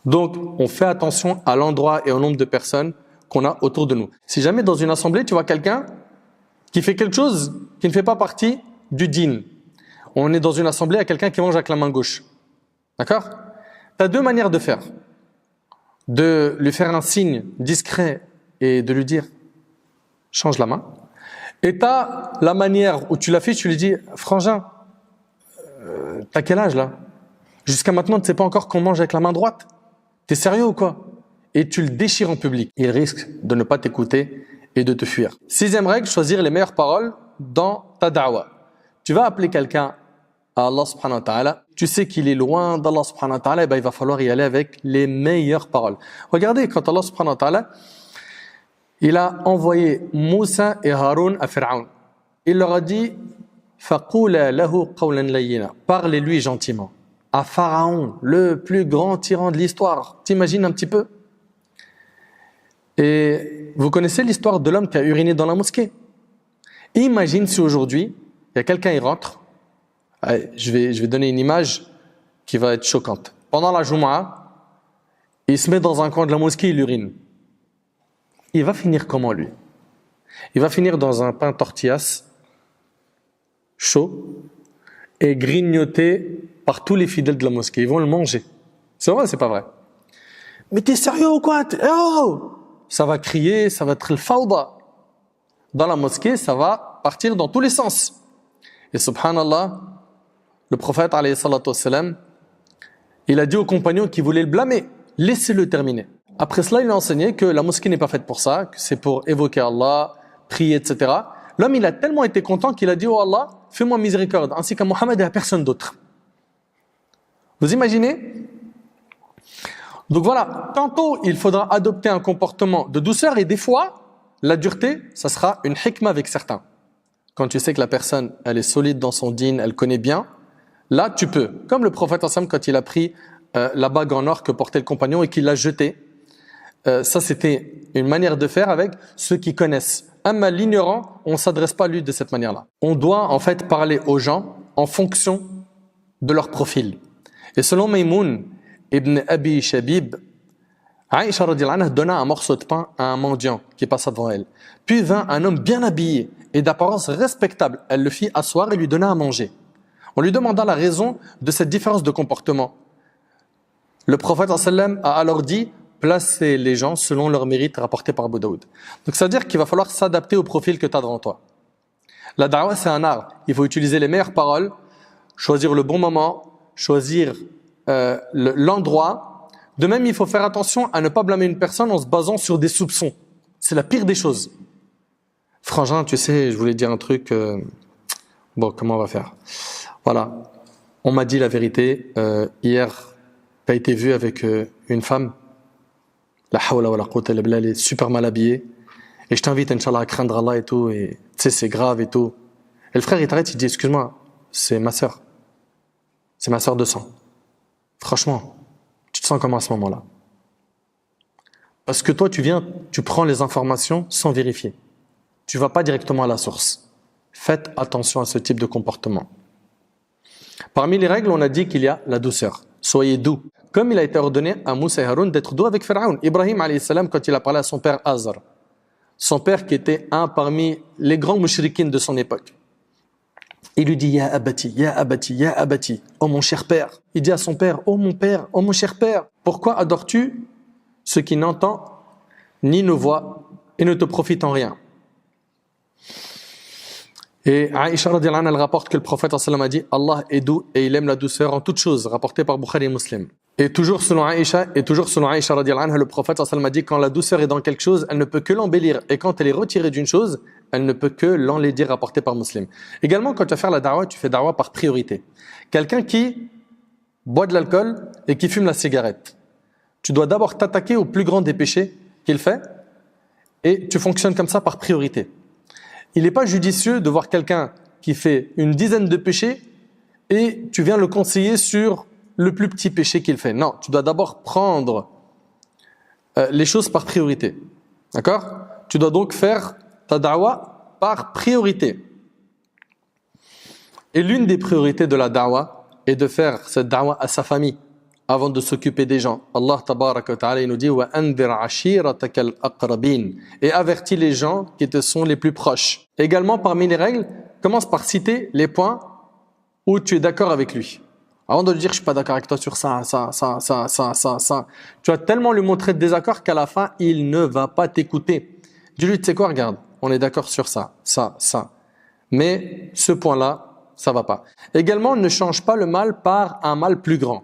Donc, on fait attention à l'endroit et au nombre de personnes qu'on a autour de nous. Si jamais dans une assemblée, tu vois quelqu'un qui fait quelque chose qui ne fait pas partie du din. On est dans une assemblée, il y a quelqu'un qui mange avec la main gauche. D'accord? Tu as deux manières de faire. De lui faire un signe discret et de lui dire « change la main ». Et tu as la manière où tu l'affiches, tu lui dis « frangin, t'as quel âge là? Jusqu'à maintenant, tu ne sais pas encore qu'on mange avec la main droite? T'es sérieux ou quoi ?» Et tu le déchires en public. Il risque de ne pas t'écouter et de te fuir. 6e règle, choisir les meilleures paroles dans ta da'wah. Tu vas appeler quelqu'un à Allah subhanahu wa ta'ala, tu sais qu'il est loin d'Allah subhanahu wa ta'ala, et ben il va falloir y aller avec les meilleures paroles. Regardez, quand Allah subhanahu wa ta'ala, il a envoyé Moussa et Haroun à Pharaon. Il leur a dit فَقُولَا لَهُ قَوْلًا لَيِّنًا. Parlez-lui gentiment. À Pharaon, le plus grand tyran de l'histoire. T'imagines un petit peu? Et vous connaissez l'histoire de l'homme qui a uriné dans la mosquée. Imagine si aujourd'hui, il y a quelqu'un qui rentre. Allez, je vais donner une image qui va être choquante. Pendant la Jumu'ah, il se met dans un coin de la mosquée, il urine. Il va finir comment lui? Il va finir dans un pain tortillas chaud et grignoté par tous les fidèles de la mosquée. Ils vont le manger. C'est vrai ou c'est pas vrai? Mais t'es sérieux ou quoi? Oh! Ça va crier, ça va être le fawda. Dans la mosquée, ça va partir dans tous les sens. Et subhanallah, le prophète alayhi salatu wassalam, il a dit aux compagnons qui voulaient le blâmer, laissez-le terminer. Après cela, il a enseigné que la mosquée n'est pas faite pour ça, que c'est pour évoquer Allah, prier, etc. L'homme, il a tellement été content qu'il a dit, oh Allah, fais-moi miséricorde, ainsi qu'à Mohammed et à personne d'autre. Vous imaginez? Donc voilà, tantôt il faudra adopter un comportement de douceur et des fois, la dureté, ça sera une hikmah avec certains. Quand tu sais que la personne, elle est solide dans son dîn, elle connaît bien, là tu peux. Comme le prophète ensemble quand il a pris la bague en or que portait le compagnon et qu'il l'a jetée. Ça c'était une manière de faire avec ceux qui connaissent. Amma l'ignorant, on ne s'adresse pas à lui de cette manière-là. On doit en fait parler aux gens en fonction de leur profil. Et selon Maymoun ibn Abi Shabib, Aïcha radhiyallahu anha donna un morceau de pain à un mendiant qui passa devant elle. Puis vint un homme bien habillé et d'apparence respectable. Elle le fit asseoir et lui donna à manger. On lui demanda la raison de cette différence de comportement. Le prophète sallam a alors dit « Placez les gens selon leur mérite rapporté par Abu Daoud ». Donc ça veut dire qu'il va falloir s'adapter au profil que tu as devant toi. La da'wah c'est un art. Il faut utiliser les meilleures paroles, choisir le bon moment, choisir l'endroit. De même, il faut faire attention à ne pas blâmer une personne en se basant sur des soupçons. C'est la pire des choses. Frangin, tu sais, je voulais dire un truc. Bon, comment on va faire? Voilà. On m'a dit la vérité. Hier, tu as été vu avec une femme. La hawla wa la quwwata illa billah, elle est super mal habillée. Et je t'invite, Inch'Allah, à craindre Allah et tout. Et tu sais, c'est grave et tout. Et le frère, il t'arrête, il dit, excuse-moi, c'est ma sœur. C'est ma sœur de sang. Franchement, tu te sens comment à ce moment-là? Parce que toi, tu prends les informations sans vérifier. Tu ne vas pas directement à la source. Faites attention à ce type de comportement. Parmi les règles, on a dit qu'il y a la douceur. Soyez doux. Comme il a été ordonné à Moussa et Haroun d'être doux avec Pharaon. Ibrahim alayhi salam, quand il a parlé à son père Azar, son père qui était un parmi les grands mouchriquines de son époque, il lui dit « Ya abati, ya abati, ya abati » « Oh mon cher père ». Il dit à son père « Oh mon père, oh mon cher père, pourquoi adores-tu ce qui n'entend ni ne voit et ne te profite en rien ?» Et Aïcha radhiyallahu anha, elle rapporte que le prophète sallam a dit « Allah est doux et il aime la douceur en toutes choses » rapporté par Bukhari et Muslim. Et toujours selon Aïcha radhiyallahu anha, le prophète sallam a dit « Quand la douceur est dans quelque chose, elle ne peut que l'embellir et quand elle est retirée d'une chose, elle ne peut que l'enlaidir » rapporté par Muslim. Également, quand tu vas faire la da'wah, tu fais da'wah par priorité. Quelqu'un qui boit de l'alcool et qui fume la cigarette, tu dois d'abord t'attaquer au plus grand des péchés qu'il fait et tu fonctionnes comme ça par priorité. Il n'est pas judicieux de voir quelqu'un qui fait une dizaine de péchés et tu viens le conseiller sur le plus petit péché qu'il fait. Non, tu dois d'abord prendre les choses par priorité. D'accord? Tu dois donc faire ta da'wah par priorité. Et l'une des priorités de la da'wah est de faire cette da'wah à sa famille avant de s'occuper des gens. Allah tabaraka wa ta'ala, il nous dit wa anzir ashiratak al-aqrabin, et avertis les gens qui te sont les plus proches. Également, parmi les règles, commence par citer les points où tu es d'accord avec lui. Avant de lui dire je suis pas d'accord avec toi sur ça. Tu vas tellement lui montrer de désaccord qu'à la fin, il ne va pas t'écouter. Dis-lui, tu sais quoi, regarde, on est d'accord sur ça. Mais ce point-là, ça va pas. Également, ne change pas le mal par un mal plus grand.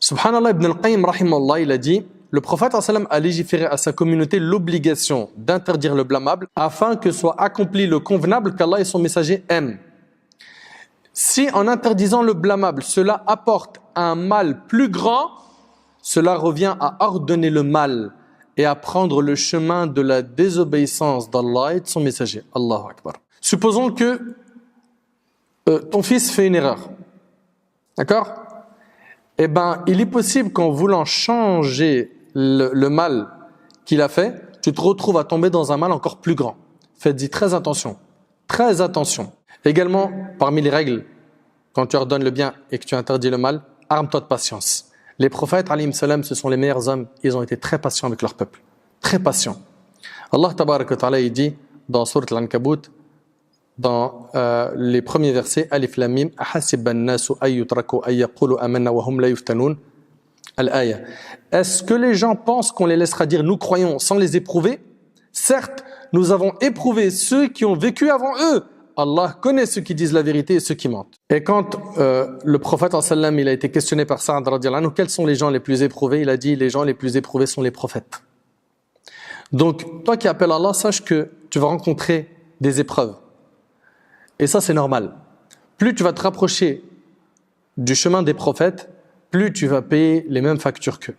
Subhanallah, Ibn al-Qayyim, rahimahullah, il a dit, le prophète a légiféré à sa communauté l'obligation d'interdire le blâmable afin que soit accompli le convenable qu'Allah et son messager aiment. Si en interdisant le blâmable, cela apporte un mal plus grand, cela revient à ordonner le mal et à prendre le chemin de la désobéissance d'Allah et de son messager. Allahu Akbar. Supposons que ton fils fait une erreur. D'accord? Eh bien, il est possible qu'en voulant changer le mal qu'il a fait, tu te retrouves à tomber dans un mal encore plus grand. Faites-y très attention. Très attention. Également, parmi les règles, quand tu ordonnes le bien et que tu interdis le mal, arme-toi de patience. Les prophètes, alayhim salam, ce sont les meilleurs hommes. Ils ont été très patients avec leur peuple. Très patients. Allah tabaraka wa ta'ala, il dit dans sourate Al-Ankabut, dans les premiers versets, Alif Lam Mim, ahasiba an-nasu ay yutraku ay yaqulu amanna wa hum la yuftanun. Al-aya. Est-ce que les gens pensent qu'on les laissera dire nous croyons sans les éprouver? Certes, nous avons éprouvé ceux qui ont vécu avant eux. Allah connaît ceux qui disent la vérité et ceux qui mentent. Et quand le prophète sallam, il a été questionné par Sa'd radhiyallahu anhu, quels sont les gens les plus éprouvés? Il a dit les gens les plus éprouvés sont les prophètes. Donc toi qui appelles Allah, sache que tu vas rencontrer des épreuves. Et ça c'est normal. Plus tu vas te rapprocher du chemin des prophètes, plus tu vas payer les mêmes factures qu'eux.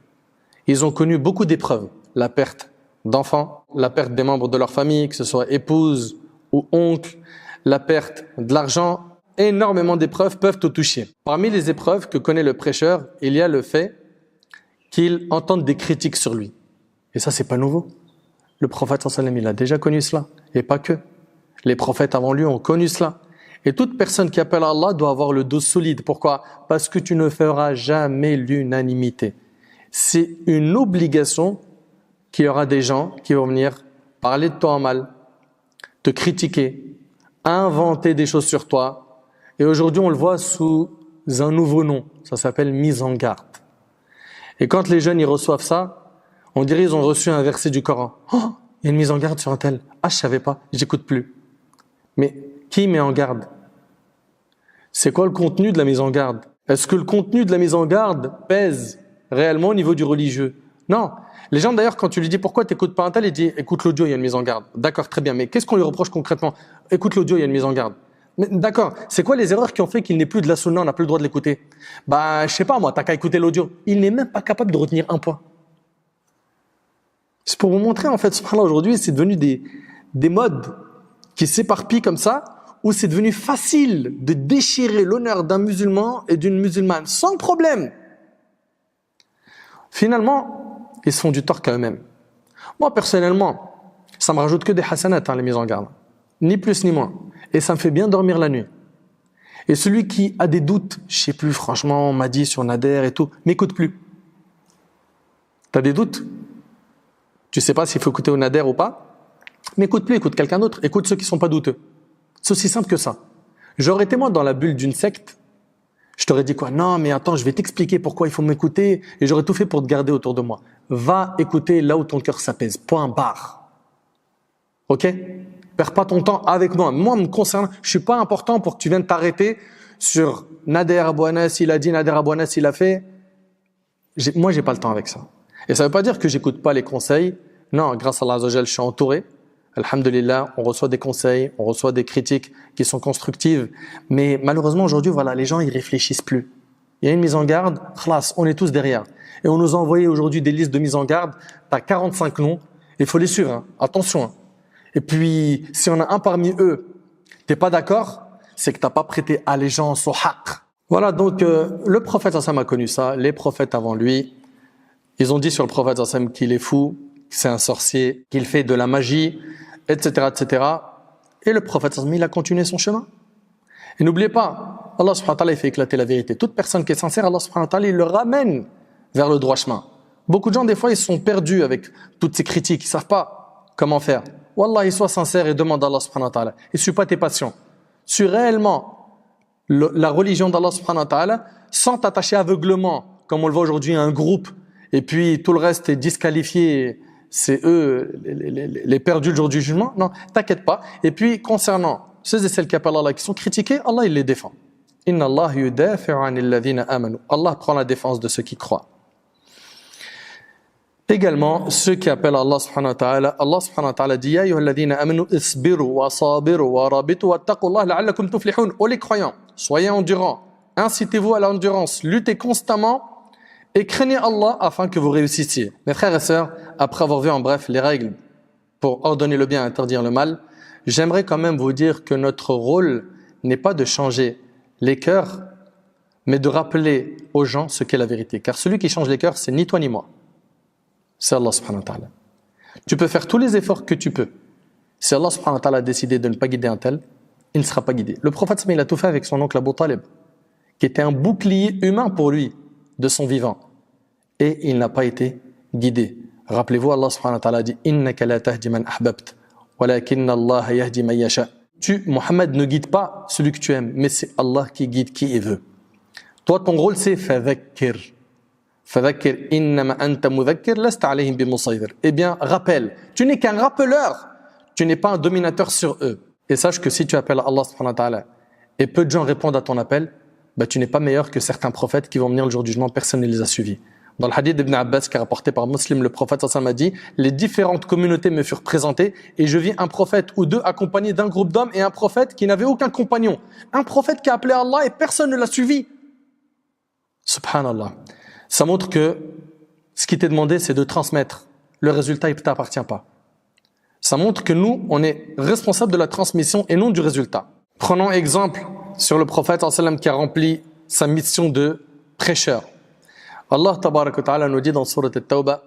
Ils ont connu beaucoup d'épreuves, la perte d'enfants, la perte des membres de leur famille, que ce soit épouse ou oncle, la perte de l'argent, énormément d'épreuves peuvent te toucher. Parmi les épreuves que connaît le prêcheur, il y a le fait qu'il entende des critiques sur lui. Et ça, c'est pas nouveau. Le prophète sallallahu alayhi wa sallam, il a déjà connu cela. Et pas que. Les prophètes avant lui ont connu cela. Et toute personne qui appelle à Allah doit avoir le dos solide. Pourquoi? Parce que tu ne feras jamais l'unanimité. C'est une obligation qu'il y aura des gens qui vont venir parler de toi en mal, te critiquer, inventer des choses sur toi. Et aujourd'hui, on le voit sous un nouveau nom. Ça s'appelle mise en garde. Et quand les jeunes ils reçoivent ça, on dirait qu'ils ont reçu un verset du Coran. Oh, il y a une mise en garde sur un tel. Ah, je savais pas, j'écoute plus. Mais qui met en garde? C'est quoi le contenu de la mise en garde? Est-ce que le contenu de la mise en garde pèse réellement au niveau du religieux? Non. Les gens d'ailleurs, quand tu lui dis pourquoi tu n'écoutes pas un tel, il dit écoute l'audio, il y a une mise en garde. D'accord, très bien, mais qu'est-ce qu'on lui reproche concrètement? Écoute l'audio, il y a une mise en garde. Mais d'accord, c'est quoi les erreurs qui ont fait qu'il n'est plus de la sunna, on n'a plus le droit de l'écouter? Bah, je sais pas moi, t'as qu'à écouter l'audio. Il n'est même pas capable de retenir un point. C'est pour vous montrer en fait, subhanallah, aujourd'hui, c'est devenu des modes qui s'éparpillent comme ça, où c'est devenu facile de déchirer l'honneur d'un musulman et d'une musulmane sans problème. Finalement, ils se font du tort quand eux-mêmes. Moi, personnellement, ça me rajoute que des hasanats, les mises en garde. Ni plus ni moins. Et ça me fait bien dormir la nuit. Et celui qui a des doutes, je sais plus, franchement, on m'a dit sur Nader et tout, m'écoute plus. T'as des doutes? Tu sais pas s'il faut écouter au Nader ou pas? M'écoute plus, écoute quelqu'un d'autre. Écoute ceux qui sont pas douteux. C'est aussi simple que ça. J'aurais été moi dans la bulle d'une secte, je t'aurais dit quoi? Non, mais attends, je vais t'expliquer pourquoi il faut m'écouter et j'aurais tout fait pour te garder autour de moi. Va écouter là où ton cœur s'apaise. Point barre. Ok? Perds pas ton temps avec moi. Moi, me concerne, je suis pas important pour que tu viennes t'arrêter sur Nader Abou Anas, il a dit, Nader Abou Anas, il a fait. Moi, j'ai pas le temps avec ça. Et ça veut pas dire que j'écoute pas les conseils. Non, grâce à Allah Azza wa Jal, je suis entouré. Alhamdulillah, on reçoit des conseils, on reçoit des critiques qui sont constructives. Mais malheureusement, aujourd'hui, voilà, les gens, ils réfléchissent plus. Il y a une mise en garde, khlas, on est tous derrière. Et on nous a envoyé aujourd'hui des listes de mise en garde. T'as 45 noms, il faut les suivre, hein. Attention. Hein. Et puis, si on a un parmi eux, t'es pas d'accord, c'est que t'as pas prêté allégeance au haqq. Voilà, donc le prophète Hassam a connu ça, les prophètes avant lui, ils ont dit sur le prophète Hassam qu'il est fou, que c'est un sorcier, qu'il fait de la magie, etc., etc. Et le prophète Hassam, il a continué son chemin. Et n'oubliez pas, Allah subhanahu wa ta'ala, il fait éclater la vérité. Toute personne qui est sincère, Allah subhanahu wa ta'ala, il le ramène vers le droit chemin. Beaucoup de gens, des fois, ils sont perdus avec toutes ces critiques, ils savent pas comment faire. Wallah, sois sincère et demande à Allah subhanahu wa ta'ala. Et suis pas tes passions. Suis réellement la religion d'Allah subhanahu wa ta'ala sans t'attacher aveuglement, comme on le voit aujourd'hui, à un groupe, et puis tout le reste est disqualifié, c'est eux les perdus le jour du jugement. Non, t'inquiète pas. Et puis, concernant ceux et celles qui appellent Allah, qui sont critiqués, Allah, il les défend. Inna Allah yudafi'u 'anil ladhina amanu. Allah prend la défense de ceux qui croient. Également, ceux qui appellent Allah subhanahu wa ta'ala dit Ya ayyuhalladhina amanu isbiru wa sabiru wa rabitu wattaqullah la'allakum tuflihun. Oh les croyants, soyez endurants, incitez-vous à l'endurance, luttez constamment et craignez Allah afin que vous réussissiez. Mes frères et sœurs, après avoir vu en bref les règles pour ordonner le bien et interdire le mal, j'aimerais quand même vous dire que notre rôle n'est pas de changer les cœurs, mais de rappeler aux gens ce qu'est la vérité. Car celui qui change les cœurs, c'est ni toi ni moi. C'est Allah subhanahu wa ta'ala. Tu peux faire tous les efforts que tu peux. Si Allah subhanahu wa ta'ala a décidé de ne pas guider un tel, il ne sera pas guidé. Le prophète, il a tout fait avec son oncle Abu Talib, qui était un bouclier humain pour lui, de son vivant. Et il n'a pas été guidé. Rappelez-vous, Allah subhanahu wa ta'ala dit « Innaka la tahdi man ahbabt, walakinna Allah yahdi man yasha » Tu, Mohammed, ne guide pas celui que tu aimes, mais c'est Allah qui guide qui il veut. Toi, ton rôle, c'est « Fadhakkir ». Fadhakkir innama anta mudhakkir lasta alayhim bimusaydir. Eh bien, rappelle. Tu n'es qu'un rappeleur. Tu n'es pas un dominateur sur eux. Et sache que si tu appelles Allah subhanahu wa ta'ala et peu de gens répondent à ton appel, tu n'es pas meilleur que certains prophètes qui vont venir le jour du jugement, personne ne les a suivis. Dans le hadith d'Ibn Abbas qui est rapporté par Muslim, le prophète sallallahu alayhi wa sallam a dit « Les différentes communautés me furent présentées et je vis un prophète ou deux accompagnés d'un groupe d'hommes et un prophète qui n'avait aucun compagnon. Un prophète qui a appelé Allah et personne ne l'a suivi. » Subhanallah. Ça montre que ce qui t'est demandé, c'est de transmettre. Le résultat, il ne t'appartient pas. Ça montre que nous, on est responsable de la transmission et non du résultat. Prenons exemple sur le prophète sallallahu alayhi wa sallam qui a rempli sa mission de prêcheur. Allah tabarak wa ta'ala nous dit dans sourate At-Tawbah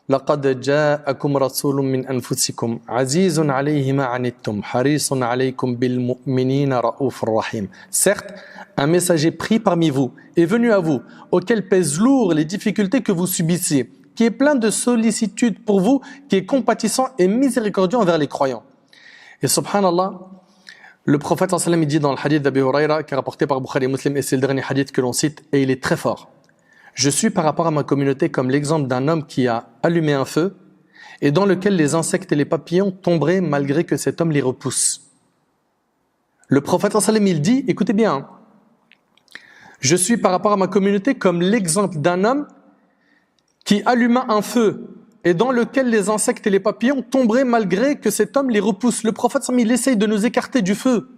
لَقَدْ جَاءَكُمْ رَسُولٌ مِّنْ أَنفُسِكُمْ عَزِيزٌ عَلَيْهِ مَا عَنِتُّمْ حَرِيصٌ عَلَيْكُمْ بِالْمُؤْمِنِينَ رَءُوفٌ رَحِيمٌ. Certes, un messager pris parmi vous est venu à vous, auquel pèsent lourd les difficultés que vous subissez, qui est plein de sollicitude pour vous, qui est compatissant et miséricordieux envers les croyants. Et subhanallah, le prophète sallallahu alayhi wa sallam dit dans le hadith d'Abi Huraira, qui est rapporté par Bukhari et Muslim, et c'est le dernier hadith que l'on cite, et il est très fort. Je suis par rapport à ma communauté comme l'exemple d'un homme qui a allumé un feu et dans lequel les insectes et les papillons tomberaient malgré que cet homme les repousse. Le prophète sallallahu alayhi wa sallam, il dit, écoutez bien, je suis par rapport à ma communauté comme l'exemple d'un homme qui alluma un feu et dans lequel les insectes et les papillons tomberaient malgré que cet homme les repousse. Le prophète sallallahu alayhi wa sallam, il essaye de nous écarter du feu.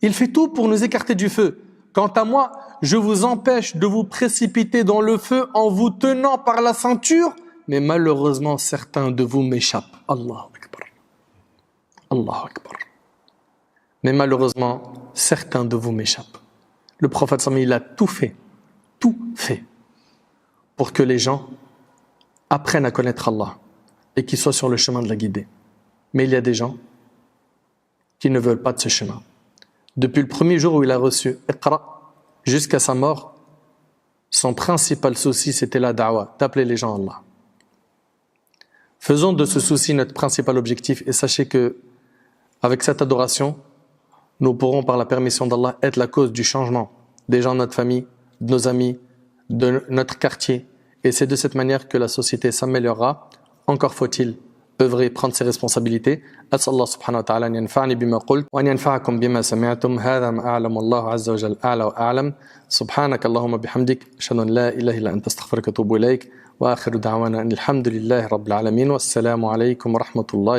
Il fait tout pour nous écarter du feu. Quant à moi, je vous empêche de vous précipiter dans le feu en vous tenant par la ceinture, mais malheureusement, certains de vous m'échappent. Allahu Akbar. Allahu Akbar. Mais malheureusement, certains de vous m'échappent. Le prophète sallallahu alayhi wa sallam, il a tout fait, pour que les gens apprennent à connaître Allah et qu'ils soient sur le chemin de la guider. Mais il y a des gens qui ne veulent pas de ce chemin. Depuis le premier jour où il a reçu Iqra, jusqu'à sa mort, son principal souci, c'était la da'wa, d'appeler les gens à Allah. Faisons de ce souci notre principal objectif et sachez que, avec cette adoration, nous pourrons, par la permission d'Allah, être la cause du changement des gens de notre famille, de nos amis, de notre quartier. Et c'est de cette manière que la société s'améliorera. Encore faut-il œuvrer, prendre ses responsabilités. أسأل الله سبحانه وتعالى أن ينفعني بما قلت وأن ينفعكم بما سمعتم. هذا ما أعلم والله عز وجل أعلى وأعلم. سبحانك اللهم بحمدك أشهد أن لا إله إلا أنت أستغفرك وأتوب إليك وآخر دعوانا أن الحمد لله رب العالمين والسلام عليكم ورحمة الله